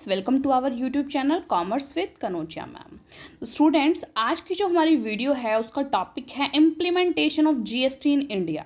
Welcome to our YouTube channel commerce with Kanojia ma'am. तो students, आज की जो हमारी वीडियो है उसका टॉपिक है implementation of GST in India.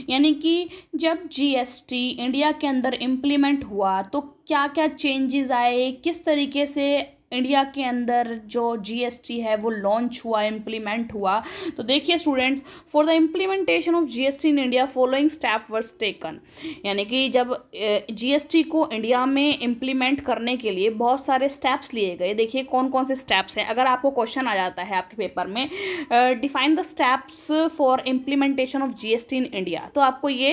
यानी कि जब जीएसटी इंडिया के अंदर इम्प्लीमेंट हुआ तो क्या क्या चेंजेस आए, किस तरीके से इंडिया के अंदर जो जीएसटी है वो लॉन्च हुआ, इम्प्लीमेंट हुआ। तो देखिए students, for the implementation of GST in India following step was taken. यानी कि जब जीएसटी को इंडिया में इम्प्लीमेंट करने के लिए बहुत सारे स्टेप्स लिए गए। देखिए कौन कौन से स्टेप्स हैं। अगर आपको क्वेश्चन आ जाता है आपके पेपर में, define the steps for implementation of GST in India, तो आपको ये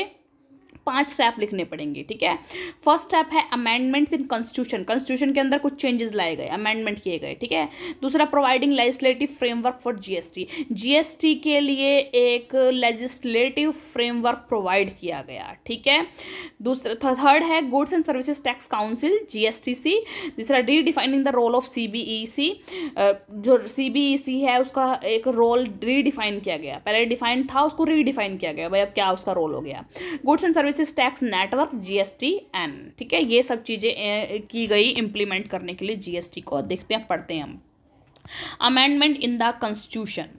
5 स्टेप लिखने पड़ेंगे। ठीक है। फर्स्ट स्टेप है अमेंडमेंट्स इन कॉन्स्टिट्यूशन। कॉन्स्टिट्यूशन के अंदर कुछ चेंजेस लाए गए, अमेंडमेंट किए गए। ठीक है। दूसरा, providing legislative framework for GST. GST के लिए एक लेजिस्लेटिव फ्रेमवर्क प्रोवाइड किया गया। ठीक है। दूसरा, थर्ड है goods and services tax council, GSTC. तीसरा, redefining the role of CBEC. जो सीबीईसी है उसका एक रोल रीडिफाइन किया गया। पहले डिफाइन था, उसको रीडिफाइन किया गया, भाई अब क्या उसका रोल हो गया। Goods and services tax network, GSTN. ठीक है। ये सब चीजें की गई इंप्लीमेंट करने के लिए जीएसटी को। देखते हैं, पढ़ते हैं हम। Amendment in the constitution.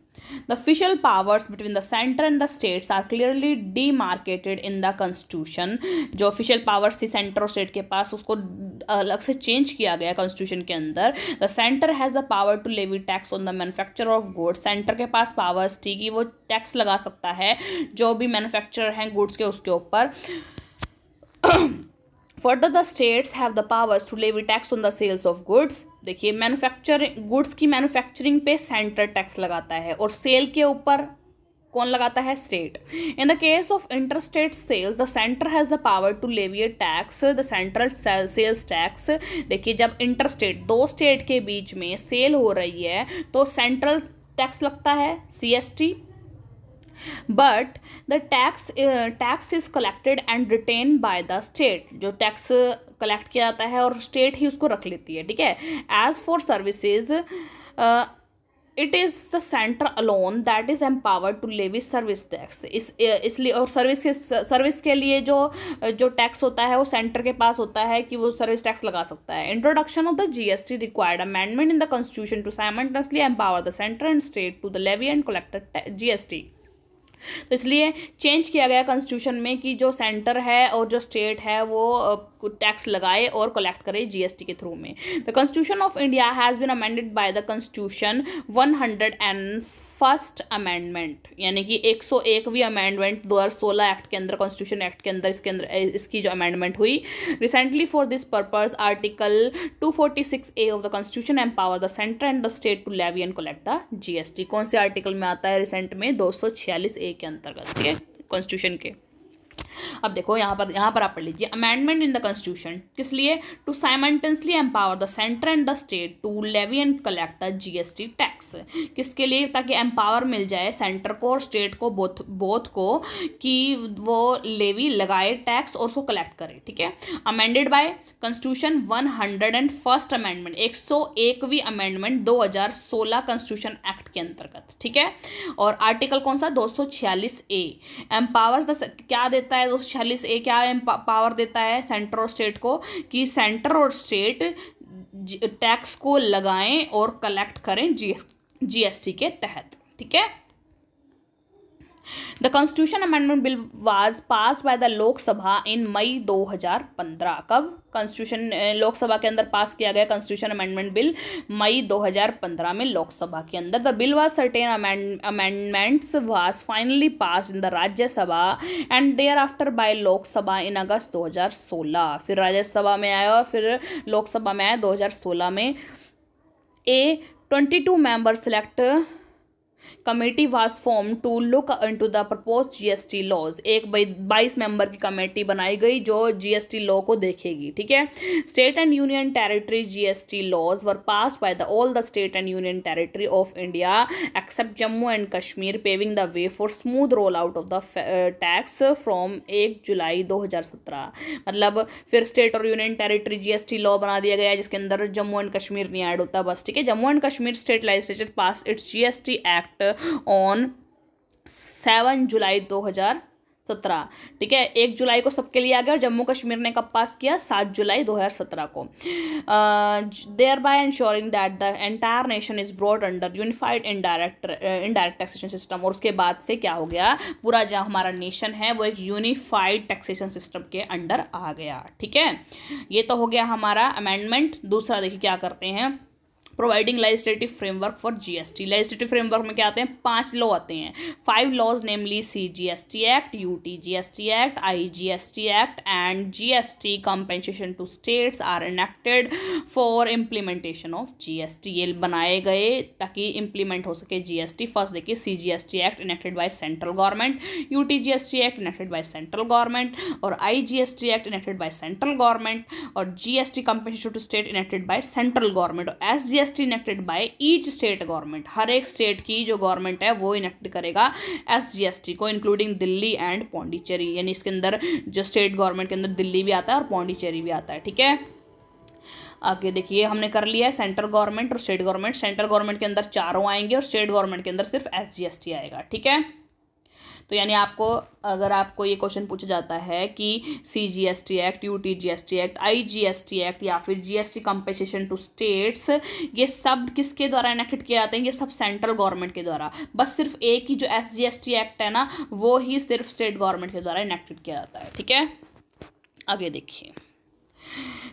The official powers between the center and the states are clearly demarcated in the constitution. जो official powers थी सेंटर और स्टेट के पास, उसको अलग से चेंज किया गया कॉन्स्टिट्यूशन के अंदर। The center has the power to levy tax on the manufacturer of goods. Centre के पास पावर्स थी कि वो टैक्स लगा सकता है जो भी मैन्युफैक्चरर हैं गुड्स के, उसके ऊपर। Further, the states have the powers to levy tax on the sales of goods. देखिए, मैन्युफैक्चरिंग गुड्स की मैन्युफैक्चरिंग पे सेंटर टैक्स लगाता है और सेल के ऊपर कौन लगाता है? State. In the case of interstate sales, the centre has the power to levy tax, the central sales tax. देखिए, जब इंटरस्टेट, दो स्टेट के बीच में सेल हो रही है तो सेंट्रल टैक्स लगता है, CST. But the tax is collected and written by the state. जो टैक्स कलेक्ट किया जाता है और स्टेट ही उसको रख लेती है। ठीक है। As for services, it is the centre alone that is empowered to levy service tax. इसलिए और सर्विस के लिए जो टैक्स होता है वो सेंटर के पास होता है कि वो सर्विस टैक्स लगा सकता है। Introduction of the GST required amendment in the constitution to simultaneously empower the centre and state to the levy and collect GST. तो इसलिए चेंज किया गया कॉन्स्टिट्यूशन में कि जो सेंटर है और जो स्टेट है वो टैक्स लगाए और कलेक्ट करे जीएसटी के थ्रू में। The constitution of India has been amended by the constitution 101st amendment. यानी कि 101वीं अमेंडमेंट 2016 एक्ट के अंदर, कॉन्स्टिट्यूशन एक्ट के अंदर इसकी जो अमेंडमेंट हुई। Recently for this purpose article 246A of the constitution empower the centre and the state to levy and collect the GST. कौन से आर्टिकल में आता है? रिसेंट में 246A के अंतर्गत। ठीक है, कॉन्स्टिट्यूशन के। अब देखो यहाँ पर आप पढ़ लीजिए, अमेंडमेंट इन द कॉन्स्टिट्यूशन किस लिए? To simultaneously empower the centre and the state to levy and collect the GST tax. किसके लिए? ताकि एम्पावर मिल जाए सेंटर को और स्टेट को, बोथ को, कि वो लेवी लगाए टैक्स और उसको कलेक्ट करे। ठीक है। Amended by constitution 101st amendment, 101वीं अमेंडमेंट 2016 कॉन्स्टिट्यूशन एक्ट के अंतर्गत। ठीक है। और आर्टिकल कौन सा? 246A एम्पावर्स द, क्या देता है 246A? क्या पावर देता है सेंटर और स्टेट को? कि सेंटर और स्टेट टैक्स को लगाएं और कलेक्ट करें जीएसटी के तहत। ठीक है। The constitution amendment bill was pass by the Lok Sabha in May 2015। कब कॉन्स्टिट्यूशन लोकसभा के अंदर पास किया गया कॉन्स्टिट्यूशन अमेंडमेंट बिल? मई 2015 में लोकसभा के अंदर। The bill was certain amendments was finally pass in the Rajya Sabha and thereafter by Lok Sabha in August 2016। फिर राज्यसभा में आया और फिर लोकसभा में आया 2016 में। 22 member select committee was form to look into the proposed GST laws. एक 22 मेंबर की कमेटी बनाई गई जो जीएसटी लॉ को देखेगी। ठीक है। State and union territory GST laws were pass by the all the state and union territory of India except Jammu and Kashmir, paving the way for smooth roll out of the tax from 1 July 2017। मतलब फिर state और union territory GST law बना दिया गया जिसके अंदर Jammu and Kashmir नहीं add होता बस। ठीक है। Jammu and Kashmir state legislature pass it's GST act on 7 जुलाई 2017। 17, ठीक है। 1 जुलाई को सबके लिए आ गया और जम्मू कश्मीर ने कब पास किया? 7 जुलाई 2017 को। Thereby ensuring that the entire nation is brought under unified indirect taxation system. और उसके बाद से क्या हो गया? पूरा जो हमारा नेशन है वो एक यूनिफाइड टैक्सेशन सिस्टम के अंडर आ गया, ठीक है। ये तो हो गया हमारा अमेंडमेंट। दूसरा देखिए क्या करते हैं, providing legislative framework for GST. Legislative framework में क्या आते हैं? 5 लॉ आते हैं। 5 laws namely CGST act, UTGST act, IGST act and GST compensation to states are enacted for implementation of GST। ये बनाए गए ताकि इम्प्लीमेंट हो सके GST। फर्स्ट देखिए CGST act enacted by central government, UTGST act enacted by central government और IGST act enacted by central government और GST compensation to state enacted by central government और SGST enacted by each state government. हर एक state की जो government है वो enact करेगा SGST को, इंक्लूडिंग दिल्ली एंड पौंडीचेरी। यानी इसके अंदर जो स्टेट गवर्नमेंट के अंदर दिल्ली भी आता है और पौंडीचेरी भी आता है, ठीक है। आगे देखिए हमने कर लिया है सेंट्रल गवर्नमेंट और स्टेट गवर्नमेंट। सेंट्रल गवर्नमेंट के अंदर चारों आएंगे और स्टेट गवर्नमेंट के अंदर सिर्फ SGST आएगा, ठीक है। तो यानी आपको अगर आपको ये क्वेश्चन पूछा जाता है कि CGST act, UTGST act, IGST act या फिर GST कंपेंसेशन टू स्टेट्स, ये सब किसके द्वारा इनेक्टेड किए जाते हैं? ये सब सेंट्रल गवर्नमेंट के द्वारा। बस सिर्फ एक ही जो SGST एक्ट है ना, वो ही सिर्फ स्टेट गवर्नमेंट के द्वारा इनेक्टेड किया जाता है, ठीक है। आगे देखिए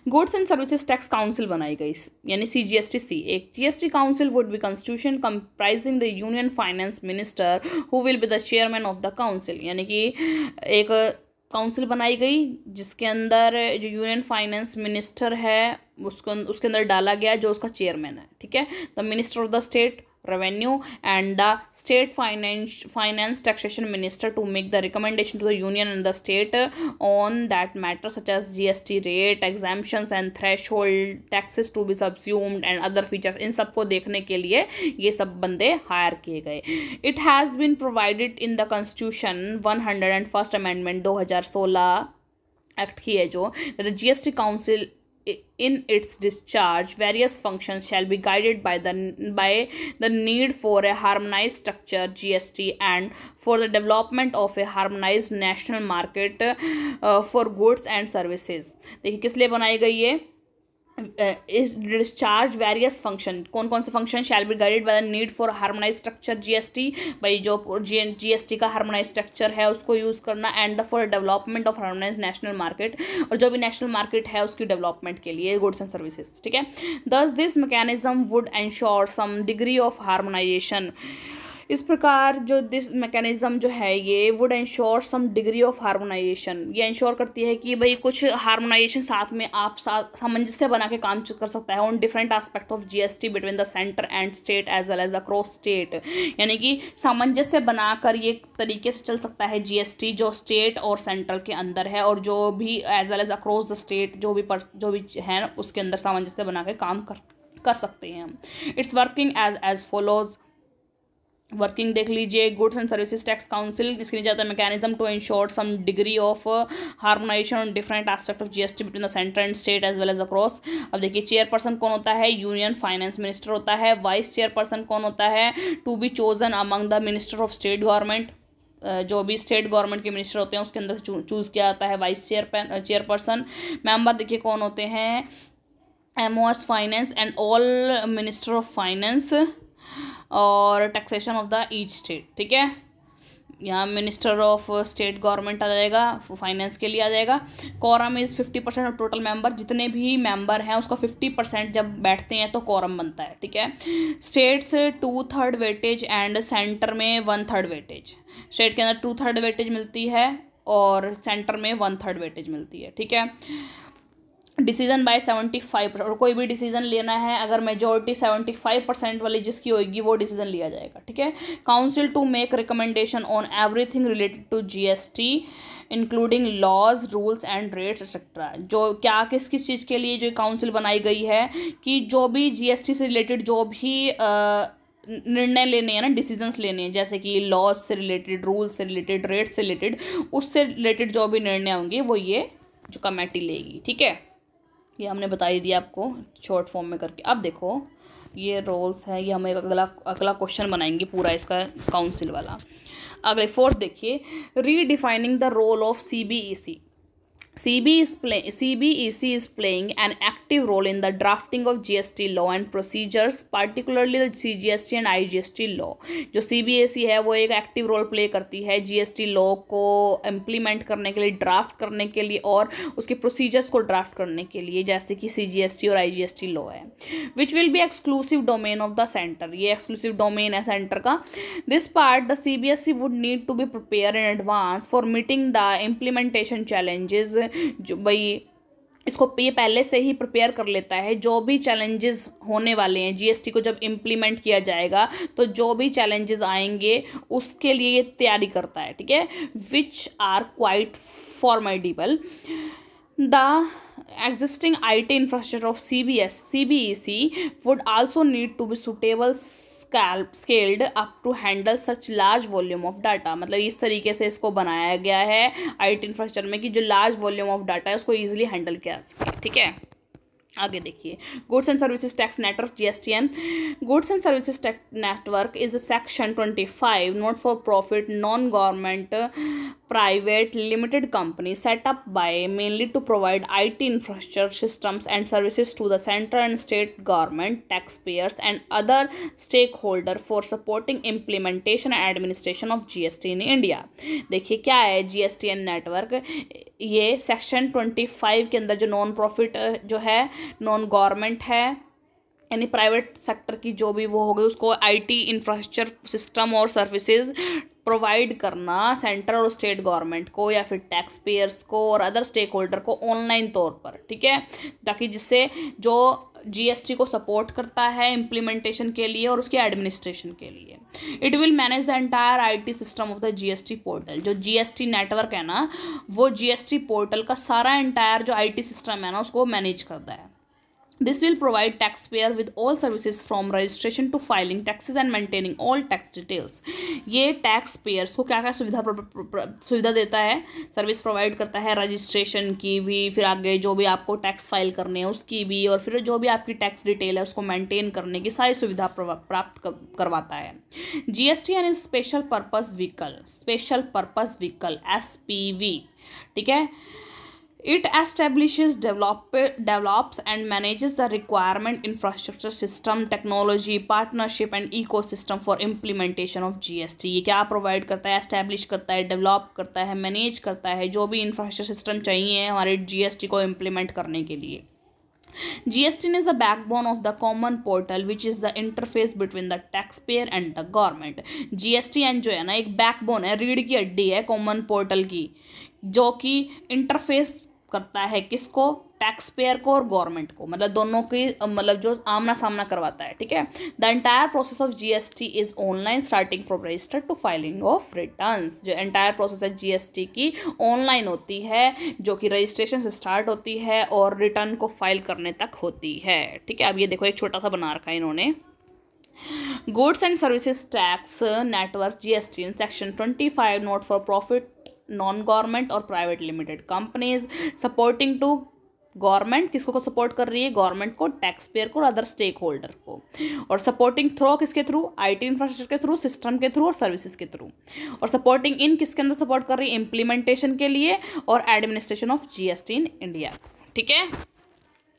goods and services tax council बनाई गई, यानी CGSTC। एक GST council would be constitution comprising the union finance minister who will be the chairman of the council. यानी कि एक काउंसिल बनाई गई जिसके अंदर जो यूनियन फाइनेंस मिनिस्टर है उसके अंदर डाला गया जो उसका चेयरमैन है, ठीक है। The minister of the state revenue and the state finance taxation minister to make the recommendation to the union and the state on that matter such as GST rate, exemptions and threshold taxes to be subsumed and other features। इन सबको देखने के लिए ये सब बंदे higher किए गए। It has been provided in the constitution 101st amendment 2016 act की है जो GST council in its discharge various functions shall be guided by the need for a harmonized structure GST and for the development of a harmonized national market for goods and services। देखिए किस लिए बनाई गई है? इस discharge various function, कौन कौन से function? Shall be guided by the need for harmonise structure GST, भाई जो GST का हार्मोनाइज स्ट्रक्चर है उसको यूज़ करना, and for development of harmonise national market, और जो भी नेशनल मार्केट है उसकी डेवलपमेंट के लिए गुड्स एंड सर्विसेज, ठीक है। Thus this mechanism would ensure some degree of harmonisation. इस प्रकार जो दिस मैकेनिज्म जो है ये would ensure some degree of harmonisation, ये इंश्योर करती है कि भाई कुछ हार्मोनाइजेशन साथ में आप सामंजस्य बना के काम कर सकता है on different aspect of GST between the centre and state as well as across state. यानी कि सामंजस्य बनाकर ये तरीके से चल सकता है GST जो स्टेट और सेंट्रल के अंदर है, और जो भी as well as across the state जो भी है उसके अंदर सामंजस्य बना के काम कर सकते हैं। It's working as follows. Working देख लीजिए, goods and services tax council, इसके नीचे आता है mechanism to ensure some degree of harmonisation on different aspect of GST between the centre and state as well as across. अब देखिए chairperson कौन होता है? यूनियन फाइनेंस मिनिस्टर होता है। वाइस चेयरपर्सन कौन होता है? To be chosen among the minister of state government. जो भी स्टेट गवर्नमेंट के मिनिस्टर होते हैं उसके अंदर चूज किया जाता है वाइस चेयरपर्सन। मेंबर देखिए कौन होते हैं? MOS finance and all minister of finance और taxation of the each state, ठीक है। यहाँ मिनिस्टर ऑफ स्टेट गवर्नमेंट आ जाएगा, फाइनेंस के लिए आ जाएगा। Quorum is 50% of total member, जितने भी मेंबर हैं उसका 50% जब बैठते हैं तो कोरम बनता है, ठीक है। स्टेट्स 2/3 वेटेज एंड सेंटर में 1/3 वेटेज। स्टेट के अंदर 2/3 वेटेज मिलती है और सेंटर में 1/3 वेटेज मिलती है, ठीक है। डिसीजन बाय 75%, और कोई भी डिसीजन लेना है अगर मेजोरिटी 75% वाली जिसकी होगी वो डिसीजन लिया जाएगा, ठीक है। Council to make recommendation on everything related to GST including laws, rules and rates etcetera. जो क्या किस किस चीज़ के लिए जो काउंसिल बनाई गई है कि जो भी GST से रिलेटेड जो भी निर्णय लेने हैं ना, डिसीजंस लेने हैं, जैसे कि लॉज से रिलेटेड, रूल्स से रिलेटेड, रेट्स से रिलेटेड, उससे रिलेटेड जो भी निर्णय होंगे वो ये जो कमेटी लेगी, ठीक है। ये हमने बता ही दिया आपको शॉर्ट फॉर्म में करके। अब देखो ये रोल्स है, ये हम एक अगला क्वेश्चन बनाएंगे पूरा इसका काउंसिल वाला। अगले 4th देखिए, redefining the role of CBEC। CBEC is playing an active role in the drafting of GST law and procedures, particularly the CGST and IGST law। जो CBEC है वो एक एक्टिव रोल प्ले करती है GST law को implement करने के लिए, ड्राफ्ट करने के लिए और उसके प्रोसीजर्स को ड्राफ्ट करने के लिए, जैसे कि CGST और IGST लॉ है। Which will be exclusive domain of the centre, ये एक्सक्लूसिव डोमेन है सेंटर का। This part the CBSE would need to be prepare in advance for meeting the implementation challenges. जो भाई इसको ये पहले से ही प्रिपेयर कर लेता है, जो भी चैलेंजेस होने वाले हैं GST को जब इम्प्लीमेंट किया जाएगा तो जो भी चैलेंजेस आएंगे उसके लिए ये तैयारी करता है, ठीक है। Which are quite formidable. The existing IT infrastructure of CBEC would also need to be suitable scaled up to handle such large volume of data। मतलब इस तरीके से इसको बनाया गया है IT इंफ्रास्ट्रक्चर में कि जो लार्ज वॉल्यूम ऑफ डाटा है उसको ईजिली हैंडल किया सके, ठीक है। आगे देखिए, goods and services tax network GSTN। Goods and services tax network is section 25 not for profit non government private limited company set up by mainly to provide IT infrastructure systems and services to the central and state government, taxpayers and other stakeholder for supporting implementation and administration of GST in India। देखिए क्या है GSTN network, ये section 25 के अंदर जो non profit जो है, non government है, यानी प्राइवेट सेक्टर की जो भी वो हो गई, उसको IT इंफ्रास्ट्रक्चर सिस्टम और सर्विसेज प्रोवाइड करना सेंट्रल और स्टेट गवर्नमेंट को या फिर टैक्स पेयर्स को और अदर स्टेक होल्डर को ऑनलाइन तौर पर, ठीक है, ताकि जिससे जो GST को सपोर्ट करता है इम्प्लीमेंटेशन के लिए और उसके एडमिनिस्ट्रेशन के लिए। It will manage the entire IT system of the GST portal. जो GST नेटवर्क है ना, वो GST पोर्टल का सारा एंटायर जो IT सिस्टम है ना उसको मैनेज करता है। This will provide taxpayer with all services from registration to filing taxes and maintaining all tax details। ये टैक्स पेयर्स को क्या क्या सुविधा देता है, सर्विस प्रोवाइड करता है, रजिस्ट्रेशन की भी, फिर आगे जो भी आपको टैक्स फाइल करने हैं उसकी भी, और फिर जो भी आपकी टैक्स डिटेल है उसको मेंटेन करने की सारी सुविधा प्राप्त करवाता है। GSTN is special purpose vehicle SPV, ठीक है। It establishes, develops and manages the requirement infrastructure system, technology, partnership and ecosystem for implementation of GST। ये क्या प्रोवाइड करता है, एस्टेब्लिश करता है, डेवलप करता है, मैनेज करता है जो भी इंफ्रास्ट्रक्चर सिस्टम चाहिए हमारे GST को इम्प्लीमेंट करने के लिए। GSTN is the backbone of the common portal which is the interface between the taxpayer and the government। GSTN जो है ना एक बैकबोन है, रीढ़ की हड्डी है कॉमन पोर्टल की, जो कि इंटरफेस करता है किसको, टैक्स पेयर को और गवर्नमेंट को, मतलब दोनों की मतलब जो आमना सामना करवाता है, ठीक है। The entire process of GST is online starting from register to filing of returns. जो एंटायर प्रोसेस है GST की ऑनलाइन होती है, जो कि रजिस्ट्रेशन से स्टार्ट होती है और रिटर्न को फाइल करने तक होती है, ठीक है। अब ये देखो एक छोटा सा बना रखा है इन्होंने, goods and services tax network GST in section 25 not for profit non government और private limited companies supporting to government, किसको सपोर्ट कर रही है, गवर्नमेंट को, टैक्स पेयर को और अदर स्टेक होल्डर को, और सपोर्टिंग थ्रू किसके थ्रू, IT इंफ्रास्ट्रक्चर के थ्रू, सिस्टम के थ्रू और सर्विसेज के थ्रू, और सपोर्टिंग इन किसके अंदर सपोर्ट कर रही है, इम्प्लीमेंटेशन के लिए और administration of GST in India, ठीक है।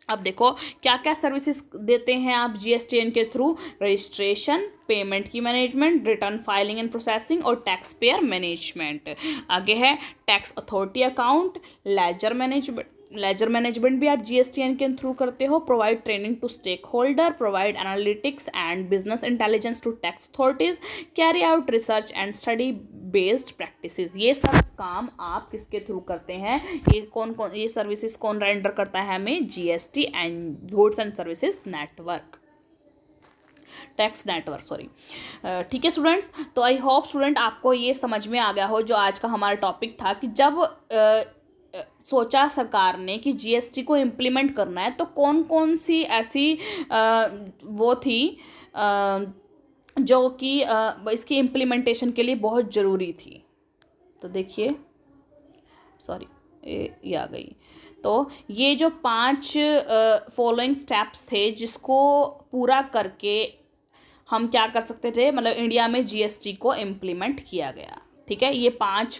अब देखो क्या क्या सर्विसेज देते हैं आप GSTN के थ्रू, रजिस्ट्रेशन, पेमेंट की management, return filing and processing और टैक्स पेयर मैनेजमेंट। आगे है tax authority account, ledger management भी आप GSTN के थ्रू करते हो, provide training to stakeholder, provide analytics and business intelligence to tax authorities, carry out research and study based practices. ये सब काम आप किसके थ्रू करते हैं, ये सर्विसेज कौन रेंडर करता है हमें, GST and goods and services network, tax network, sorry, ठीक है स्टूडेंट्स। तो आई होप स्टूडेंट आपको ये समझ में आ गया हो जो आज का हमारा टॉपिक था, कि जब सोचा सरकार ने कि GST को इम्प्लीमेंट करना है तो कौन कौन सी ऐसी वो थी जो कि इसकी इम्प्लीमेंटेशन के लिए बहुत ज़रूरी थी। तो देखिए, सॉरी ये आ गई, तो ये जो 5 फॉलोइंग स्टेप्स थे जिसको पूरा करके हम क्या कर सकते थे, मतलब इंडिया में जीएसटी को इम्प्लीमेंट किया गया। ठीक है, ये 5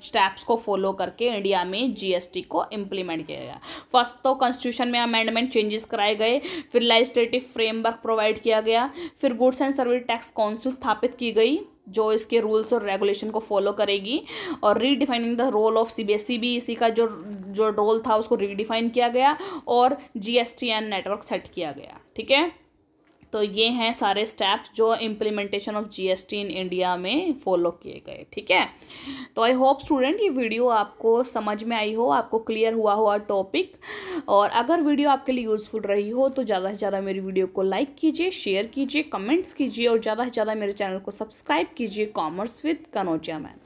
स्टेप्स को फॉलो करके इंडिया में जीएसटी को इम्प्लीमेंट किया गया। फर्स्ट तो कॉन्स्टिट्यूशन में अमेंडमेंट चेंजेस कराए गए, फिर लेजिस्लेटिव फ्रेमवर्क प्रोवाइड किया गया, फिर goods and service tax council स्थापित की गई जो इसके रूल्स और रेगुलेशन को फॉलो करेगी, और रीडिफाइनिंग द रोल ऑफ सीबीएसई का जो रोल था उसको रीडिफाइन किया गया, और जीएसटीएन नेटवर्क सेट किया गया। ठीक है, तो ये हैं सारे स्टेप्स जो implementation of GST in India में फॉलो किए गए। ठीक है, तो आई होप स्टूडेंट ये वीडियो आपको समझ में आई हो, आपको क्लियर हुआ टॉपिक, और अगर वीडियो आपके लिए यूज़फुल रही हो तो ज़्यादा से ज़्यादा मेरी वीडियो को लाइक कीजिए, शेयर कीजिए, कमेंट्स कीजिए, और ज़्यादा से ज़्यादा मेरे चैनल को सब्सक्राइब कीजिए, commerce with Kanaujia ma'am,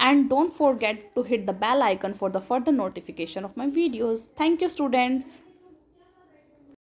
and don't forget to hit the bell icon for the further notification of my videos. Thank you students.